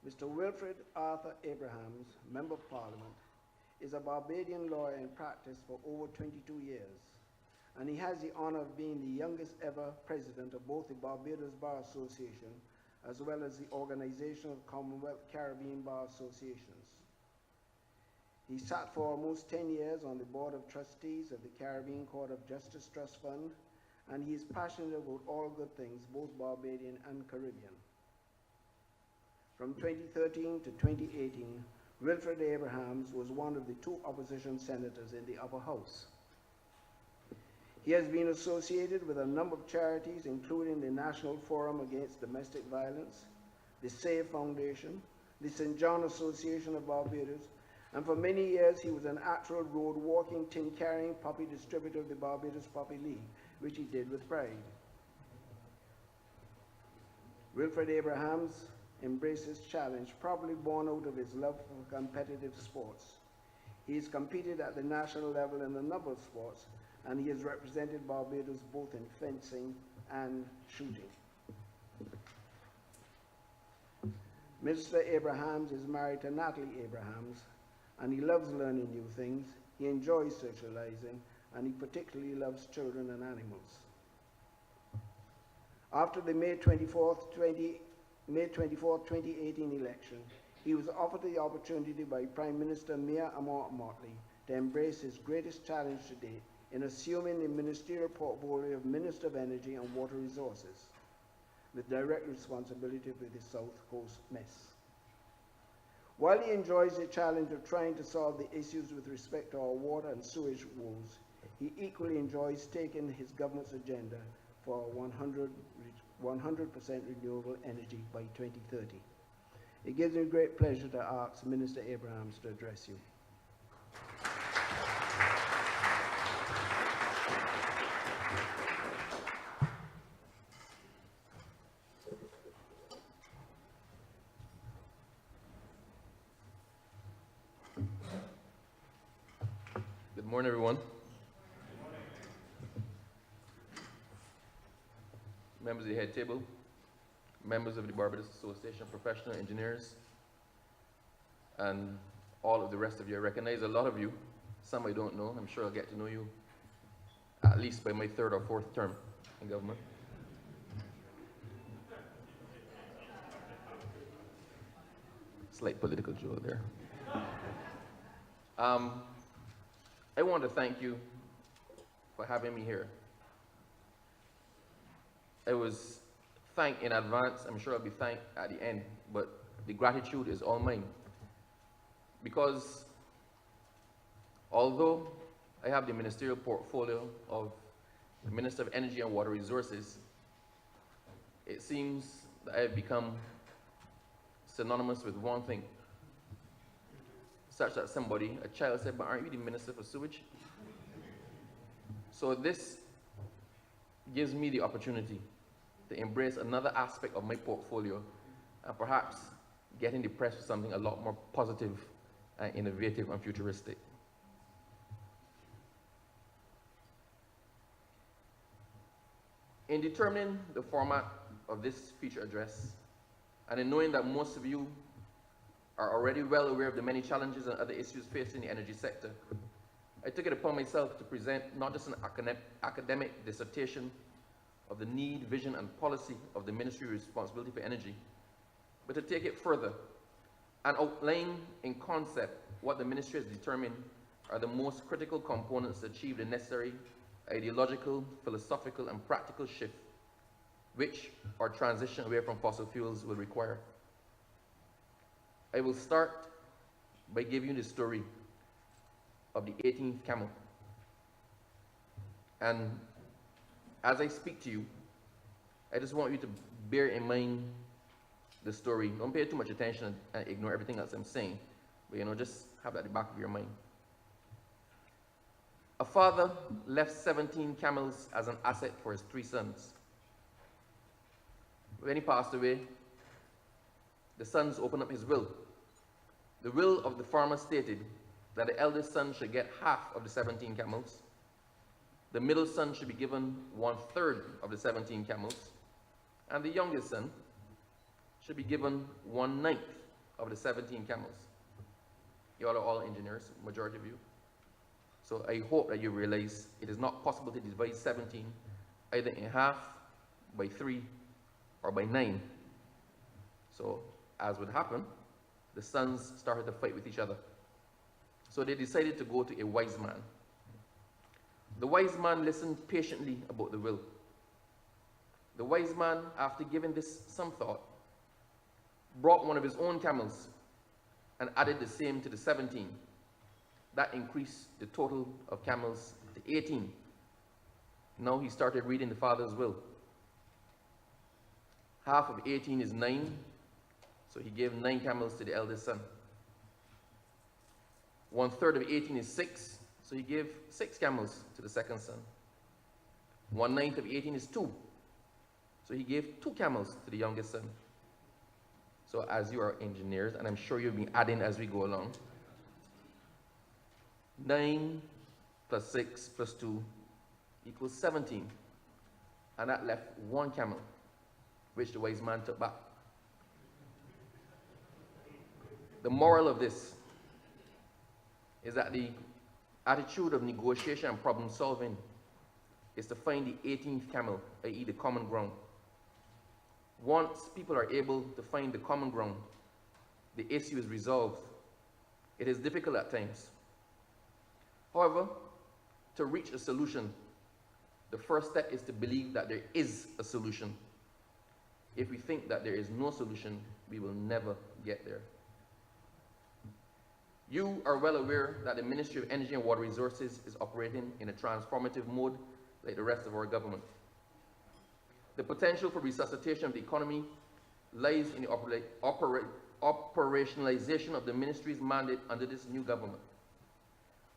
Mr. Wilfred Arthur Abrahams, Member of Parliament, is a Barbadian lawyer in practice for over 22 years, and he has the honor of being the youngest ever president of both the Barbados Bar Association as well as the Organization of Commonwealth Caribbean Bar Associations. He sat for almost 10 years on the Board of Trustees of the Caribbean Court of Justice Trust Fund, and he is passionate about all good things, both Barbadian and Caribbean. From 2013 to 2018, Wilfred Abrahams was one of the two opposition senators in the upper house. He has been associated with a number of charities, including the National Forum Against Domestic Violence, the SAVE Foundation, the St. John Association of Barbados, and for many years he was an actual road walking, tin carrying puppy distributor of the Barbados Puppy League, which he did with pride. Wilfred Abrahams embraces challenge, probably born out of his love for competitive sports. He has competed at the national level in a number of sports, and he has represented Barbados both in fencing and shooting. Mr. Abrahams is married to Natalie Abrahams, and he loves learning new things, he enjoys socializing, and he particularly loves children and animals. After the May 24, 2018 election, he was offered the opportunity by Prime Minister Mia Motley to embrace his greatest challenge to date in assuming the ministerial portfolio of Minister of Energy and Water Resources, with direct responsibility for the South Coast mess. While he enjoys the challenge of trying to solve the issues with respect to our water and sewage woes, he equally enjoys taking his government's agenda for 100% renewable energy by 2030. It gives me great pleasure to ask Minister Abrahams to address you. Good morning, everyone. Members of the head table, members of the Barbados Association of Professional Engineers, and all of the rest of you. I recognize a lot of you. Some I don't know. I'm sure I'll get to know you at least by my third or fourth term in government. Slight political joke there. I want to thank you for having me here. I was thanked in advance. I'm sure I'll be thanked at the end, but the gratitude is all mine. Because although I have the ministerial portfolio of the Minister of Energy and Water Resources, it seems that I have become synonymous with one thing, such that somebody, a child said, "But aren't you the Minister for Sewage?" So this gives me the opportunity to embrace another aspect of my portfolio and perhaps getting the press for something a lot more positive and innovative and futuristic. In determining the format of this feature address, and in knowing that most of you are already well aware of the many challenges and other issues facing the energy sector, I took it upon myself to present not just an academic dissertation of the need, vision, and policy of the Ministry of Responsibility for Energy, but to take it further and outline in concept what the Ministry has determined are the most critical components to achieve the necessary ideological, philosophical, and practical shift which our transition away from fossil fuels will require. I will start by giving you the story of the 18th camel. And as I speak to you, I just want you to bear in mind the story. Don't pay too much attention and ignore everything else I'm saying, but just have that at the back of your mind. A father left 17 camels as an asset for his 3 sons. When he passed away, the sons opened up his will. The will of the farmer stated that the eldest son should get half of the 17 camels, the middle son should be given 1/3 of the 17 camels, and the youngest son should be given 1/9 of the 17 camels. You all are all engineers, majority of you. So I hope that you realize it is not possible to divide 17 either in half, by 3, or by 9. So, as would happen, the sons started to fight with each other. So they decided to go to a wise man. The wise man listened patiently about the will. The wise man, after giving this some thought, brought one of his own camels and added the same to the 17. That increased the total of camels to 18. Now he started reading the father's will. Half of 18 is 9, so he gave 9 camels to the eldest son. 1/3 of 18 is 6, so he gave 6 camels to the second son. 1/9 of 18 is 2, so he gave 2 camels to the youngest son. So as you are engineers, and I'm sure you'll be adding as we go along, 9 plus 6 plus 2 equals 17. And that left 1 camel, which the wise man took back. The moral of this is that the attitude of negotiation and problem solving is to find the 18th camel, i.e. the common ground. Once people are able to find the common ground, the issue is resolved. It is difficult at times. However, to reach a solution, the first step is to believe that there is a solution. If we think that there is no solution, we will never get there. You are well aware that the Ministry of Energy and Water Resources is operating in a transformative mode like the rest of our government. The potential for resuscitation of the economy lies in the operationalization of the ministry's mandate under this new government.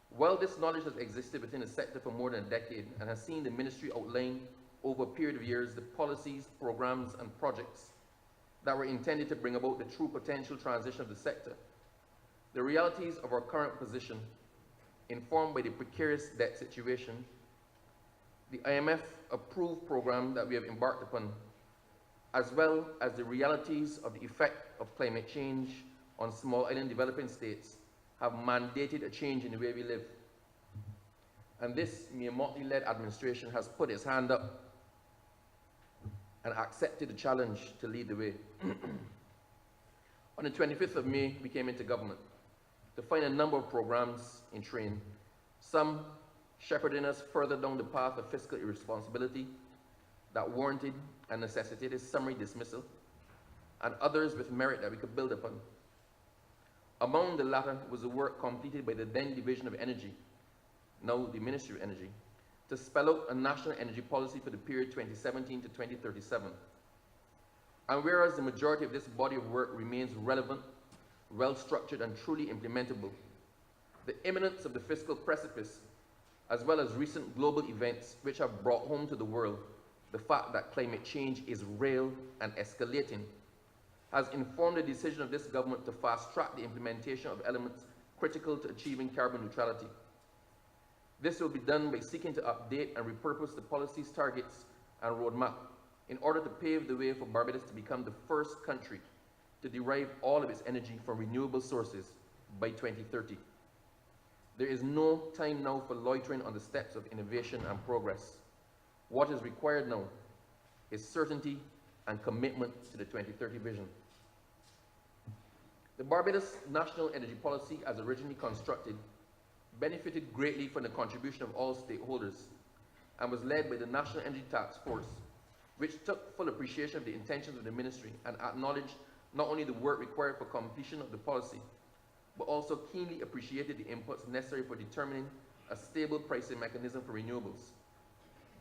While this knowledge has existed within the sector for more than a decade and has seen the ministry outline over a period of years the policies, programs, and projects that were intended to bring about the true potential transition of the sector, the realities of our current position, informed by the precarious debt situation, the IMF-approved program that we have embarked upon, as well as the realities of the effect of climate change on small island developing states, have mandated a change in the way we live. And this Mia-Mottley-led administration has put its hand up and accepted the challenge to lead the way. On the 25th of May, we came into government to find a number of programs in train, some shepherding us further down the path of fiscal irresponsibility that warranted and necessitated summary dismissal, and others with merit that we could build upon. Among the latter was the work completed by the then Division of Energy, now the Ministry of Energy, to spell out a national energy policy for the period 2017 to 2037. And whereas the majority of this body of work remains relevant, well-structured, and truly implementable, the imminence of the fiscal precipice, as well as recent global events which have brought home to the world the fact that climate change is real and escalating, has informed the decision of this government to fast-track the implementation of elements critical to achieving carbon neutrality. This will be done by seeking to update and repurpose the policies, targets, and roadmap in order to pave the way for Barbados to become the first country to derive all of its energy from renewable sources by 2030. There is no time now for loitering on the steps of innovation and progress. What is required now is certainty and commitment to the 2030 vision. The Barbados National Energy Policy, as originally constructed, benefited greatly from the contribution of all stakeholders and was led by the National Energy Task Force, which took full appreciation of the intentions of the ministry and acknowledged not only the work required for completion of the policy, but also keenly appreciated the inputs necessary for determining a stable pricing mechanism for renewables.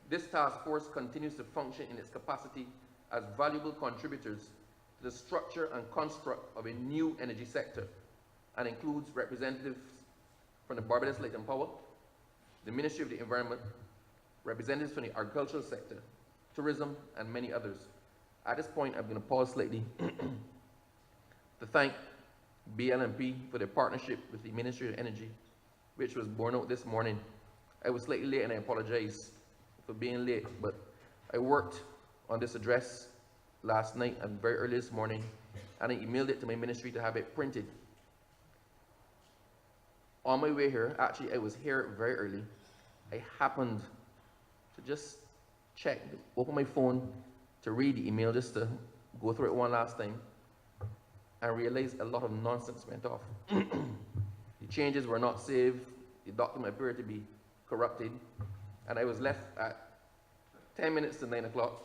This task force continues to function in its capacity as valuable contributors to the structure and construct of a new energy sector, and includes representatives from the Barbados Light and Power, the Ministry of the Environment, representatives from the agricultural sector, tourism, and many others. At this point, I'm going to pause slightly to thank BLMP for their partnership with the Ministry of Energy, which was borne out this morning. I was slightly late and I apologize for being late, but I worked on this address last night and very early this morning, and I emailed it to my ministry to have it printed. On my way here, actually I was here very early, I happened to just check, open my phone to read the email just to go through it one last time, and realized a lot of nonsense went off. The changes were not saved, the document appeared to be corrupted, and I was left at 10 minutes to 9 o'clock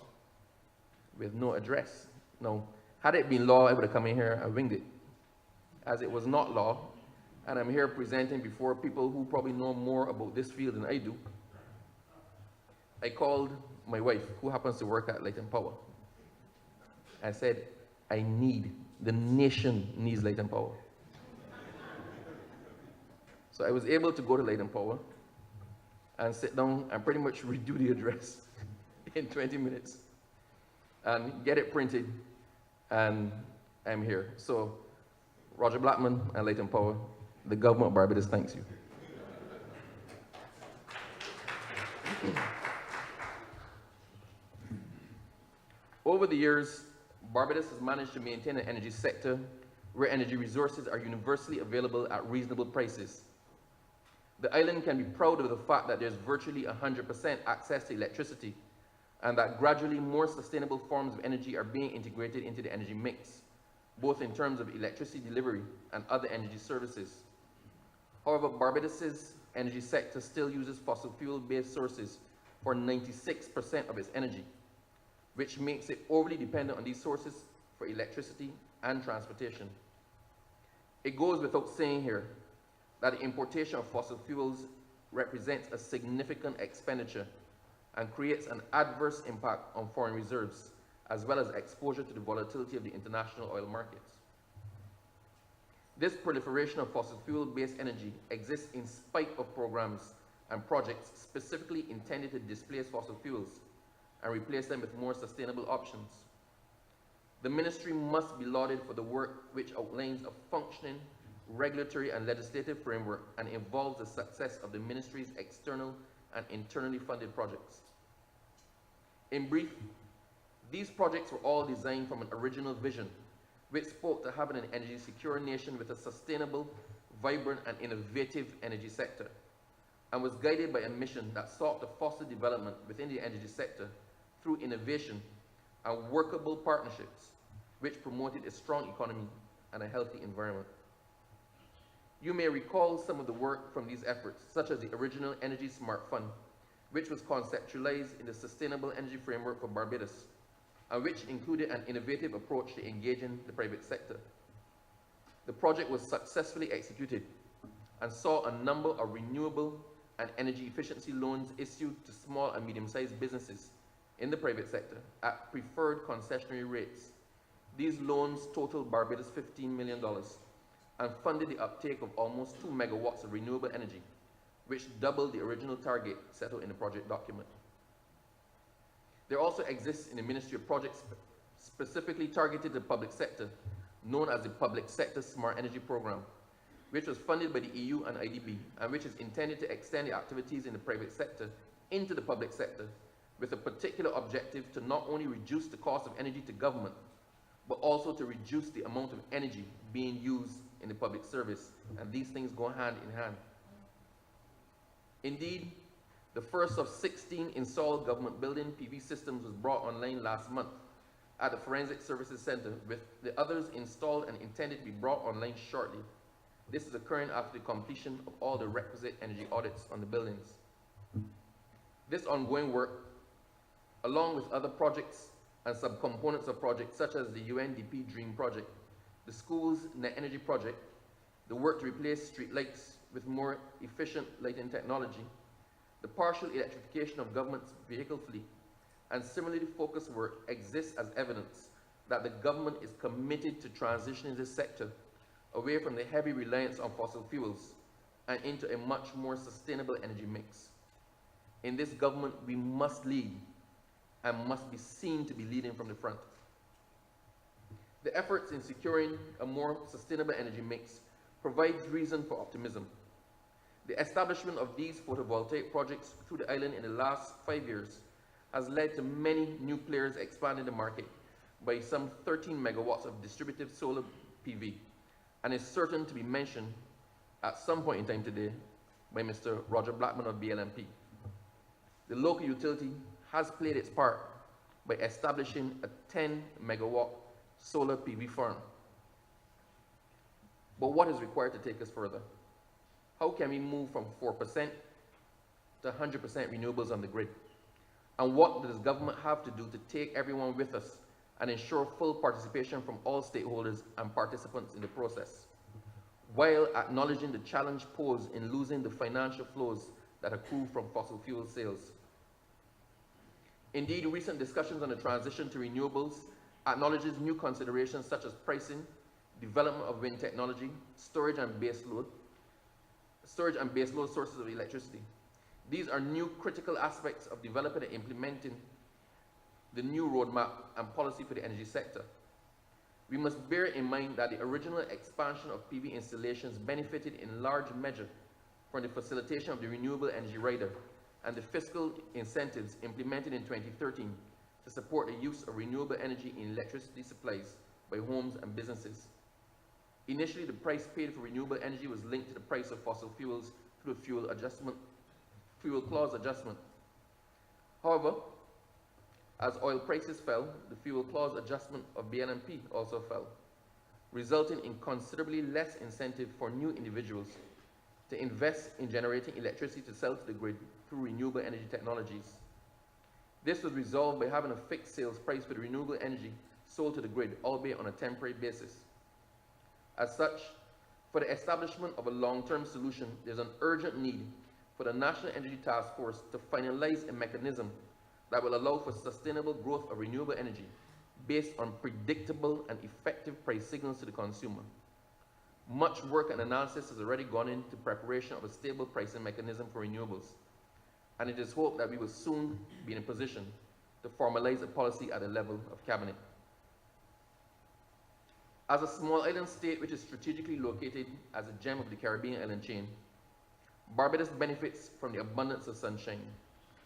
with no address. Now, had it been law, I would have come in here and winged it. As it was not law, and I'm here presenting before people who probably know more about this field than I do, I called my wife, who happens to work at Light and Power. I said, the nation needs Light and Power. So I was able to go to Light and Power and sit down and pretty much redo the address in 20 minutes and get it printed, and I'm here. So Roger Blackman and Light and Power, the government of Barbados thanks you. Over the years, Barbados has managed to maintain an energy sector where energy resources are universally available at reasonable prices. The island can be proud of the fact that there's virtually 100% access to electricity, and that gradually more sustainable forms of energy are being integrated into the energy mix, both in terms of electricity delivery and other energy services. However, Barbados's energy sector still uses fossil fuel-based sources for 96% of its energy, which makes it overly dependent on these sources for electricity and transportation. It goes without saying here that the importation of fossil fuels represents a significant expenditure and creates an adverse impact on foreign reserves, as well as exposure to the volatility of the international oil markets. This proliferation of fossil fuel-based energy exists in spite of programs and projects specifically intended to displace fossil fuels and replace them with more sustainable options. The ministry must be lauded for the work which outlines a functioning regulatory and legislative framework and involves the success of the ministry's external and internally funded projects. In brief, these projects were all designed from an original vision which spoke to having an energy secure nation with a sustainable, vibrant, and innovative energy sector, and was guided by a mission that sought to foster development within the energy sector through innovation and workable partnerships, which promoted a strong economy and a healthy environment. You may recall some of the work from these efforts, such as the original Energy Smart Fund, which was conceptualized in the Sustainable Energy Framework for Barbados, and which included an innovative approach to engaging the private sector. The project was successfully executed and saw a number of renewable and energy efficiency loans issued to small and medium-sized businesses in the private sector at preferred concessionary rates. These loans totaled Barbados $15 million and funded the uptake of almost 2 megawatts of renewable energy, which doubled the original target set out in the project document. There also exists in the Ministry of Projects specifically targeted to the public sector, known as the Public Sector Smart Energy Program, which was funded by the EU and IDB, and which is intended to extend the activities in the private sector into the public sector, with a particular objective to not only reduce the cost of energy to government, but also to reduce the amount of energy being used in the public service, and these things go hand in hand. Indeed, the first of 16 installed government building PV systems was brought online last month at the Forensic Services Center, with the others installed and intended to be brought online shortly. This is occurring after the completion of all the requisite energy audits on the buildings. This ongoing work, along with other projects and subcomponents of projects such as the UNDP DREAM project, the school's net energy project, the work to replace street lights with more efficient lighting technology, the partial electrification of government's vehicle fleet, and similarly focused work exists as evidence that the government is committed to transitioning this sector away from the heavy reliance on fossil fuels and into a much more sustainable energy mix. In this government, we must lead and must be seen to be leading from the front. The efforts in securing a more sustainable energy mix provides reason for optimism. The establishment of these photovoltaic projects through the island in the last 5 years has led to many new players expanding the market, by some 13 megawatts of distributed solar PV, and is certain to be mentioned at some point in time today by Mr. Roger Blackman of BLMP. The local utility has played its part by establishing a 10 megawatt solar PV farm. But what is required to take us further? How can we move from 4% to 100% renewables on the grid? And what does government have to do to take everyone with us and ensure full participation from all stakeholders and participants in the process, while acknowledging the challenge posed in losing the financial flows that accrue from fossil fuel sales? Indeed, recent discussions on the transition to renewables acknowledges new considerations such as pricing, development of wind technology, storage and baseload sources of electricity. These are new critical aspects of developing and implementing the new roadmap and policy for the energy sector. We must bear in mind that the original expansion of PV installations benefited in large measure from the facilitation of the Renewable Energy Rider and the fiscal incentives implemented in 2013 to support the use of renewable energy in electricity supplies by homes and businesses. Initially, the price paid for renewable energy was linked to the price of fossil fuels through the fuel clause adjustment. However, as oil prices fell, the fuel clause adjustment of BLMP also fell, resulting in considerably less incentive for new individuals to invest in generating electricity to sell to the grid through renewable energy technologies. This was resolved by having a fixed sales price for the renewable energy sold to the grid, albeit on a temporary basis. As such, for the establishment of a long-term solution, there's an urgent need for the National Energy Task Force to finalize a mechanism that will allow for sustainable growth of renewable energy based on predictable and effective price signals to the consumer. Much work and analysis has already gone into preparation of a stable pricing mechanism for renewables, and it is hoped that we will soon be in a position to formalize a policy at the level of Cabinet. As a small island state which is strategically located as a gem of the Caribbean island chain, Barbados benefits from the abundance of sunshine,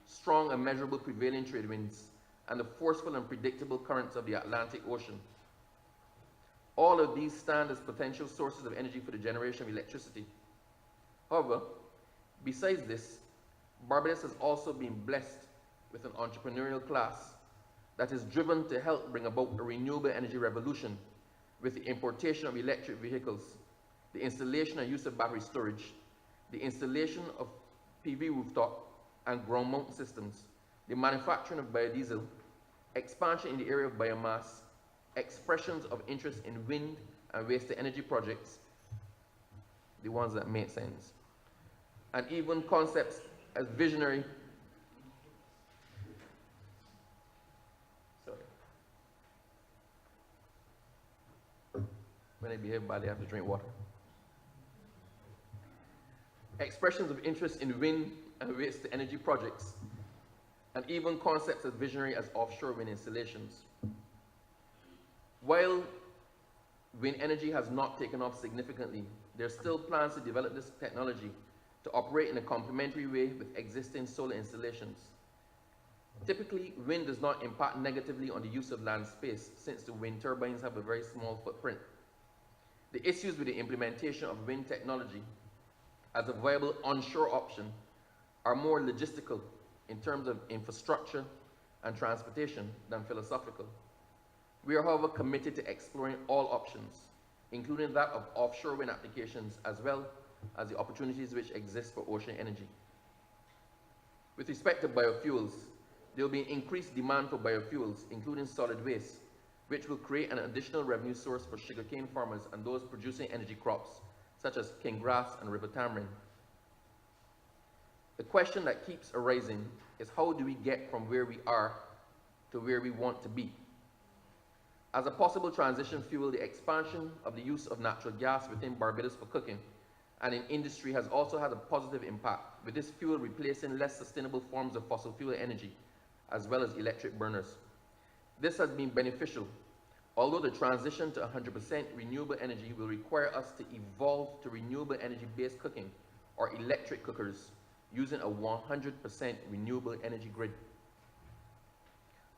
strong and measurable prevailing trade winds, and the forceful and predictable currents of the Atlantic Ocean. All of these stand as potential sources of energy for the generation of electricity. However, besides this, Barbados has also been blessed with an entrepreneurial class that is driven to help bring about a renewable energy revolution with the importation of electric vehicles, the installation and use of battery storage, the installation of PV rooftop and ground mount systems, the manufacturing of biodiesel, expansion in the area of biomass, expressions of interest in wind and waste-to-energy projects, the ones that make sense, and even concepts as visionary. Sorry. When I behave badly, I have to drink water. Expressions of interest in wind and waste-to-energy projects, and even concepts as visionary as offshore wind installations. While wind energy has not taken off significantly, there are still plans to develop this technology to operate in a complementary way with existing solar installations. Typically, wind does not impact negatively on the use of land space since the wind turbines have a very small footprint. The issues with the implementation of wind technology as a viable onshore option are more logistical in terms of infrastructure and transportation than philosophical. We are, however, committed to exploring all options, including that of offshore wind applications, as well as the opportunities which exist for ocean energy. With respect to biofuels, there will be an increased demand for biofuels, including solid waste, which will create an additional revenue source for sugarcane farmers and those producing energy crops, such as cane grass and river tamarind. The question that keeps arising is, how do we get from where we are to where we want to be? As a possible transition fuel, the expansion of the use of natural gas within Barbados for cooking and in industry has also had a positive impact, with this fuel replacing less sustainable forms of fossil fuel energy, as well as electric burners. This has been beneficial, although the transition to 100% renewable energy will require us to evolve to renewable energy-based cooking, or electric cookers, using a 100% renewable energy grid.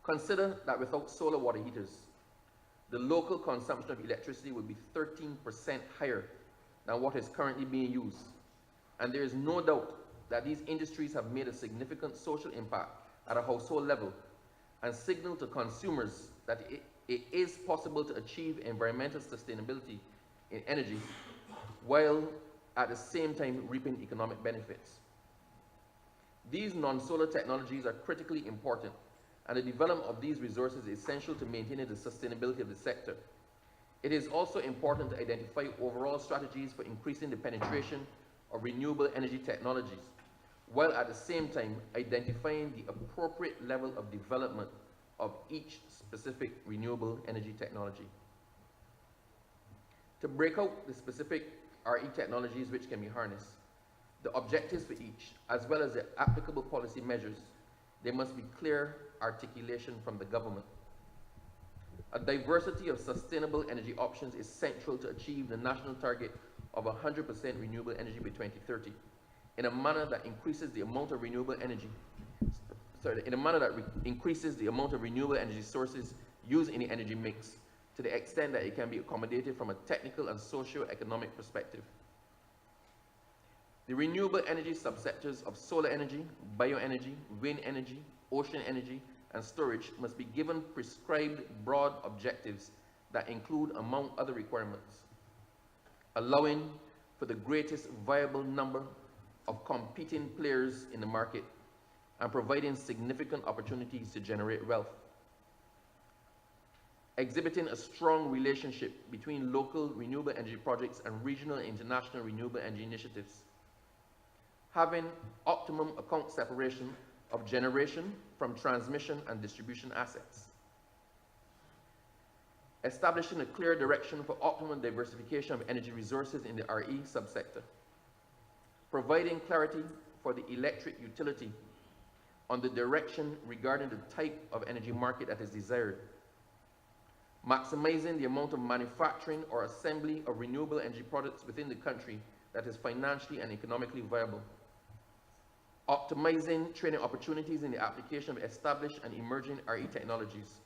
Consider that without solar water heaters, the local consumption of electricity would be 13% higher than what is currently being used. And there is no doubt that these industries have made a significant social impact at a household level and signal to consumers that it is possible to achieve environmental sustainability in energy while at the same time reaping economic benefits. These non-solar technologies are critically important, and the development of these resources is essential to maintaining the sustainability of the sector. It is also important to identify overall strategies for increasing the penetration of renewable energy technologies, while at the same time identifying the appropriate level of development of each specific renewable energy technology. To break out the specific RE technologies which can be harnessed, the objectives for each, as well as the applicable policy measures, there must be clear articulation from the government. A diversity of sustainable energy options is central to achieve the national target of 100% renewable energy by 2030 in a manner that increases the amount of renewable energy sources used in the energy mix to the extent that it can be accommodated from a technical and socio-economic perspective. The renewable energy subsectors of solar energy, bioenergy, wind energy, ocean energy, and storage must be given prescribed broad objectives that include, among other requirements, allowing for the greatest viable number of competing players in the market and providing significant opportunities to generate wealth. Exhibiting a strong relationship between local renewable energy projects and regional and international renewable energy initiatives. Having optimum account separation of generation from transmission and distribution assets. Establishing a clear direction for optimum diversification of energy resources in the RE subsector. Providing clarity for the electric utility on the direction regarding the type of energy market that is desired. Maximizing the amount of manufacturing or assembly of renewable energy products within the country that is financially and economically viable. Optimizing training opportunities in the application of established and emerging RE technologies.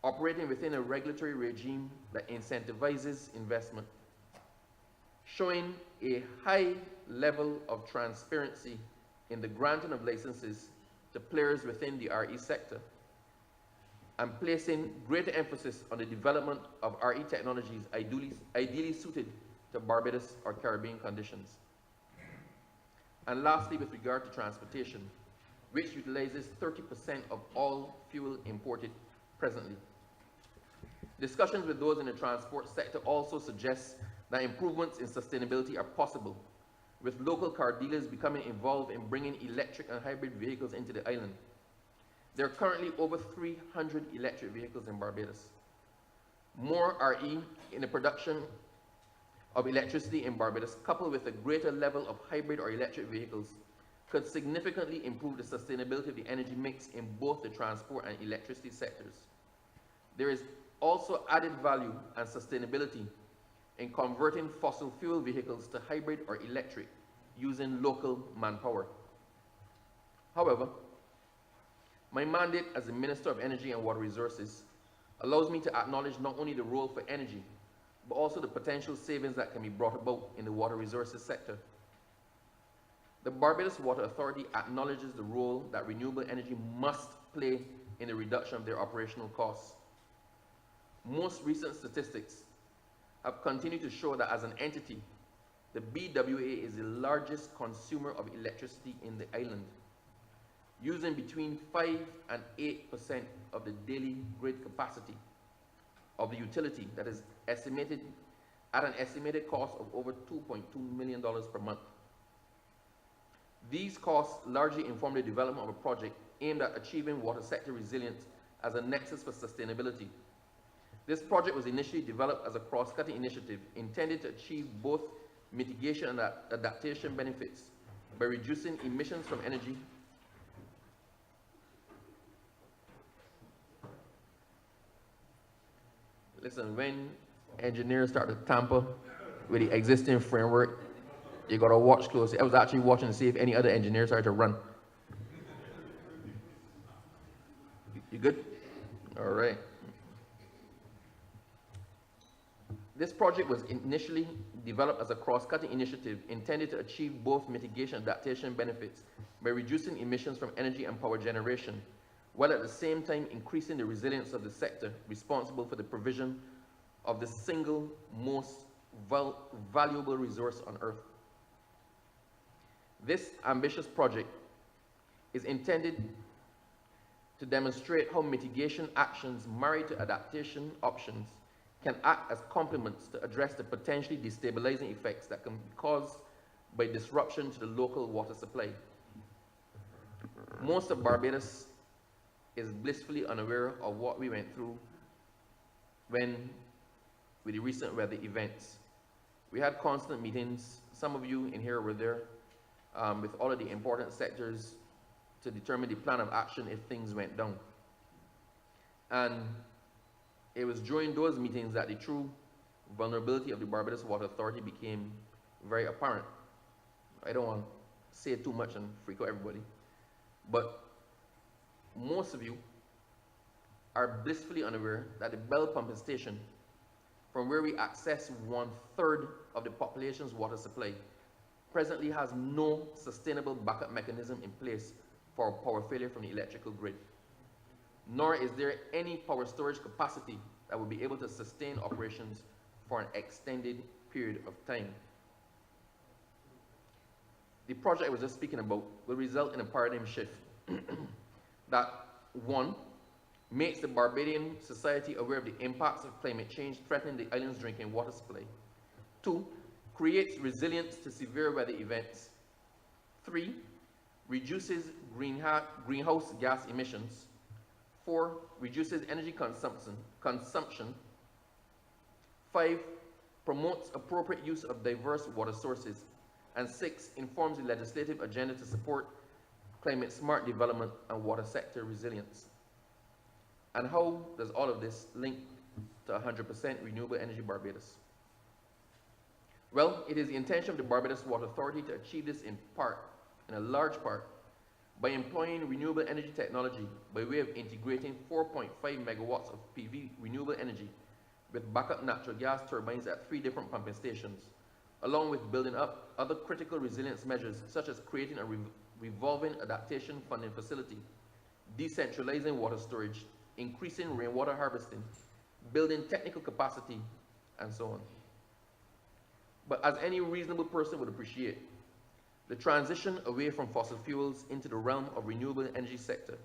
Operating within a regulatory regime that incentivizes investment. Showing a high level of transparency in the granting of licenses to players within the RE sector. And placing greater emphasis on the development of RE technologies ideally suited to Barbados or Caribbean conditions. And lastly, with regard to transportation, which utilizes 30% of all fuel imported presently. Discussions with those in the transport sector also suggest that improvements in sustainability are possible, with local car dealers becoming involved in bringing electric and hybrid vehicles into the island. There are currently over 300 electric vehicles in Barbados. More RE in the production of electricity in Barbados, coupled with a greater level of hybrid or electric vehicles, could significantly improve the sustainability of the energy mix in both the transport and electricity sectors. There is also added value and sustainability in converting fossil fuel vehicles to hybrid or electric using local manpower. However, my mandate as the Minister of Energy and Water Resources allows me to acknowledge not only the role for energy, but also the potential savings that can be brought about in the water resources sector. The Barbados Water Authority acknowledges the role that renewable energy must play in the reduction of their operational costs. Most recent statistics have continued to show that as an entity, the BWA is the largest consumer of electricity in the island, using between 5 and 8% of the daily grid capacity of the utility that is estimated at an estimated cost of over $2.2 million per month. These costs largely inform the development of a project aimed at achieving water sector resilience as a nexus for sustainability. This project was initially developed as a cross-cutting initiative intended to achieve both mitigation and adaptation benefits by reducing emissions from energy Listen, when engineers start to tamper with the existing framework, you gotta watch closely. I was actually watching to see if any other engineers started to run. You good? All right. This project was initially developed as a cross-cutting initiative intended to achieve both mitigation and adaptation benefits by reducing emissions from energy and power generation, while at the same time increasing the resilience of the sector responsible for the provision of the single most valuable resource on Earth. This ambitious project is intended to demonstrate how mitigation actions married to adaptation options can act as complements to address the potentially destabilizing effects that can be caused by disruption to the local water supply. Most of Barbados is blissfully unaware of what we went through with the recent weather events. We had constant meetings, some of you in here were there, with all of the important sectors to determine the plan of action if things went down. And it was during those meetings that the true vulnerability of the Barbados Water Authority became very apparent. I don't want to say too much and freak out everybody, but most of you are blissfully unaware that the Bell Pumping Station, from where we access 1/3 of the population's water supply, presently has no sustainable backup mechanism in place for power failure from the electrical grid. Nor is there any power storage capacity that will be able to sustain operations for an extended period of time. The project I was just speaking about will result in a paradigm shift that, one, makes the Barbadian society aware of the impacts of climate change threatening the island's drinking water supply. Two, creates resilience to severe weather events. Three, reduces greenhouse gas emissions. 4, reduces energy consumption. 5, promotes appropriate use of diverse water sources. And 6, informs the legislative agenda to support climate-smart development and water sector resilience. And how does all of this link to 100% renewable energy Barbados? Well, it is the intention of the Barbados Water Authority to achieve this in a large part, by employing renewable energy technology by way of integrating 4.5 megawatts of PV renewable energy with backup natural gas turbines at 3 different pumping stations, along with building up other critical resilience measures such as creating a revolving adaptation funding facility, decentralizing water storage, increasing rainwater harvesting, building technical capacity, and so on. But as any reasonable person would appreciate, the transition away from fossil fuels into the realm of renewable energy sector,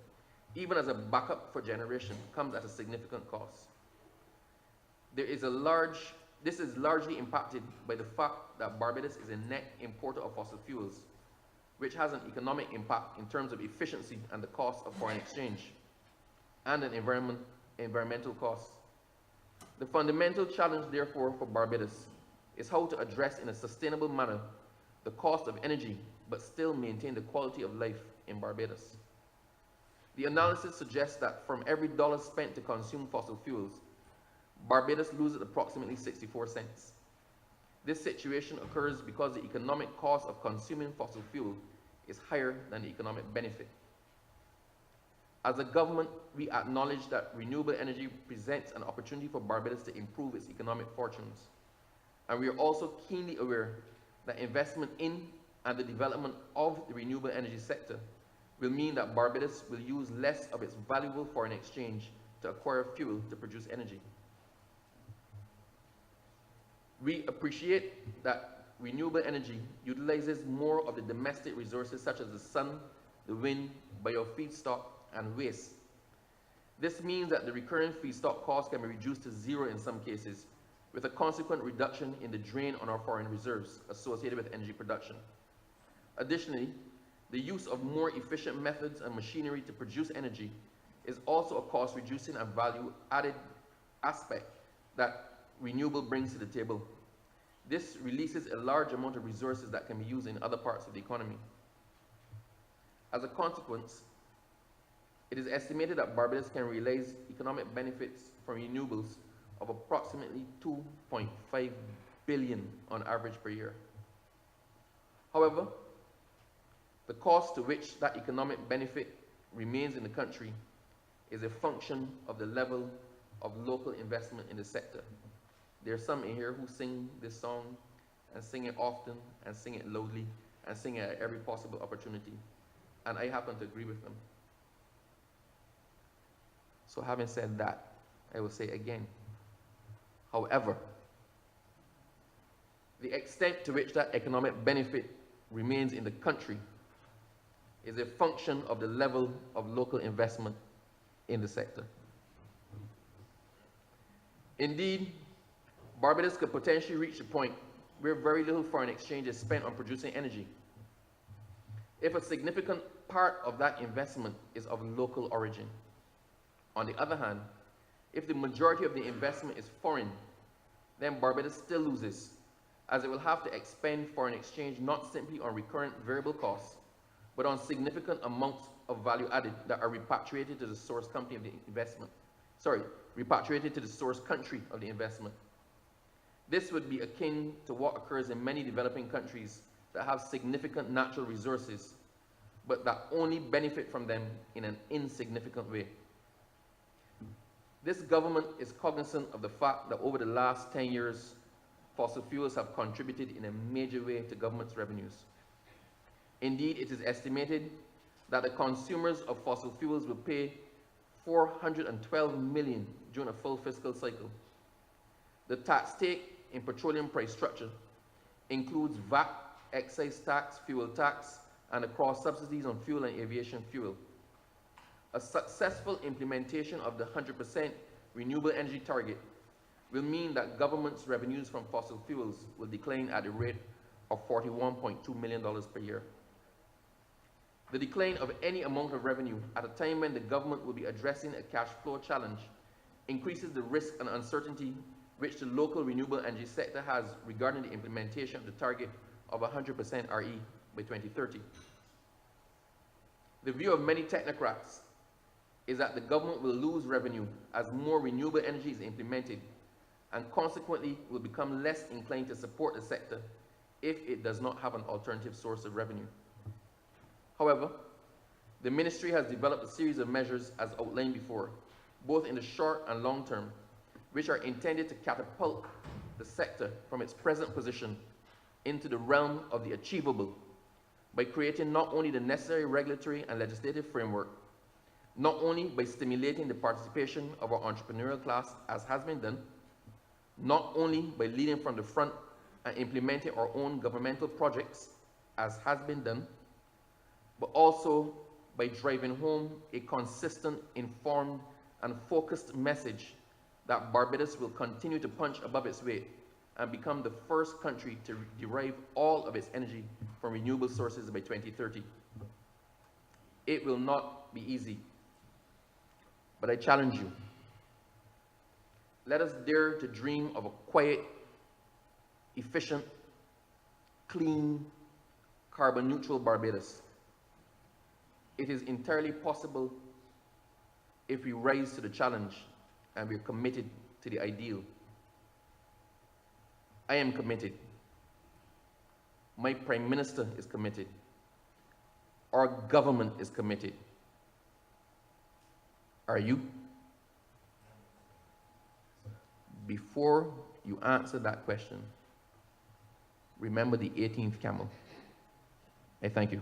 even as a backup for generation, comes at a significant cost. This is largely impacted by the fact that Barbados is a net importer of fossil fuels, which has an economic impact in terms of efficiency and the cost of foreign exchange, and an environmental cost. The fundamental challenge, therefore, for Barbados is how to address in a sustainable manner the cost of energy, but still maintain the quality of life in Barbados. The analysis suggests that from every dollar spent to consume fossil fuels, Barbados loses approximately 64 cents. This situation occurs because the economic cost of consuming fossil fuel is higher than the economic benefit. As a government, we acknowledge that renewable energy presents an opportunity for Barbados to improve its economic fortunes. And we are also keenly aware that investment in and the development of the renewable energy sector will mean that Barbados will use less of its valuable foreign exchange to acquire fuel to produce energy. We appreciate that renewable energy utilizes more of the domestic resources such as the sun, the wind, biofeedstock, and waste. This means that the recurring feedstock cost can be reduced to 0 in some cases, with a consequent reduction in the drain on our foreign reserves associated with energy production. Additionally, the use of more efficient methods and machinery to produce energy is also a cost-reducing and value-added aspect that renewable brings to the table. This releases a large amount of resources that can be used in other parts of the economy. As a consequence, it is estimated that Barbados can realize economic benefits from renewables of approximately 2.5 billion on average per year. However, the cost to which that economic benefit remains in the country is a function of the level of local investment in the sector. There are some in here who sing this song and sing it often and sing it loudly and sing it at every possible opportunity. And I happen to agree with them. So having said that, I will say again, however, the extent to which that economic benefit remains in the country is a function of the level of local investment in the sector. Indeed, Barbados could potentially reach a point where very little foreign exchange is spent on producing energy, if a significant part of that investment is of local origin. On the other hand, if the majority of the investment is foreign, then Barbados still loses, as it will have to expend foreign exchange not simply on recurrent variable costs, but on significant amounts of value added that are repatriated to the source company of the investment. Repatriated to the source country of the investment. This would be akin to what occurs in many developing countries that have significant natural resources, but that only benefit from them in an insignificant way. This government is cognizant of the fact that over the last 10 years, fossil fuels have contributed in a major way to government's revenues. Indeed, it is estimated that the consumers of fossil fuels will pay $412 million during a full fiscal cycle. The tax take in petroleum price structure includes VAT, excise tax, fuel tax, and the cross subsidies on fuel and aviation fuel. A successful implementation of the 100% renewable energy target will mean that government's revenues from fossil fuels will decline at a rate of $41.2 million per year. The decline of any amount of revenue at a time when the government will be addressing a cash flow challenge increases the risk and uncertainty which the local renewable energy sector has regarding the implementation of the target of 100% RE by 2030. The view of many technocrats is that the government will lose revenue as more renewable energy is implemented, and consequently will become less inclined to support the sector if it does not have an alternative source of revenue. However, the ministry has developed a series of measures as outlined before, both in the short and long term, which are intended to catapult the sector from its present position into the realm of the achievable by creating not only the necessary regulatory and legislative framework, not only by stimulating the participation of our entrepreneurial class as has been done, not only by leading from the front and implementing our own governmental projects as has been done, but also by driving home a consistent, informed, and focused message that Barbados will continue to punch above its weight and become the first country to derive all of its energy from renewable sources by 2030. It will not be easy, but I challenge you. Let us dare to dream of a quiet, efficient, clean, carbon-neutral Barbados. It is entirely possible if we rise to the challenge and we're committed to the ideal. I am committed. My Prime Minister is committed. Our government is committed. Are you? Before you answer that question, remember the 18th camel. I thank you.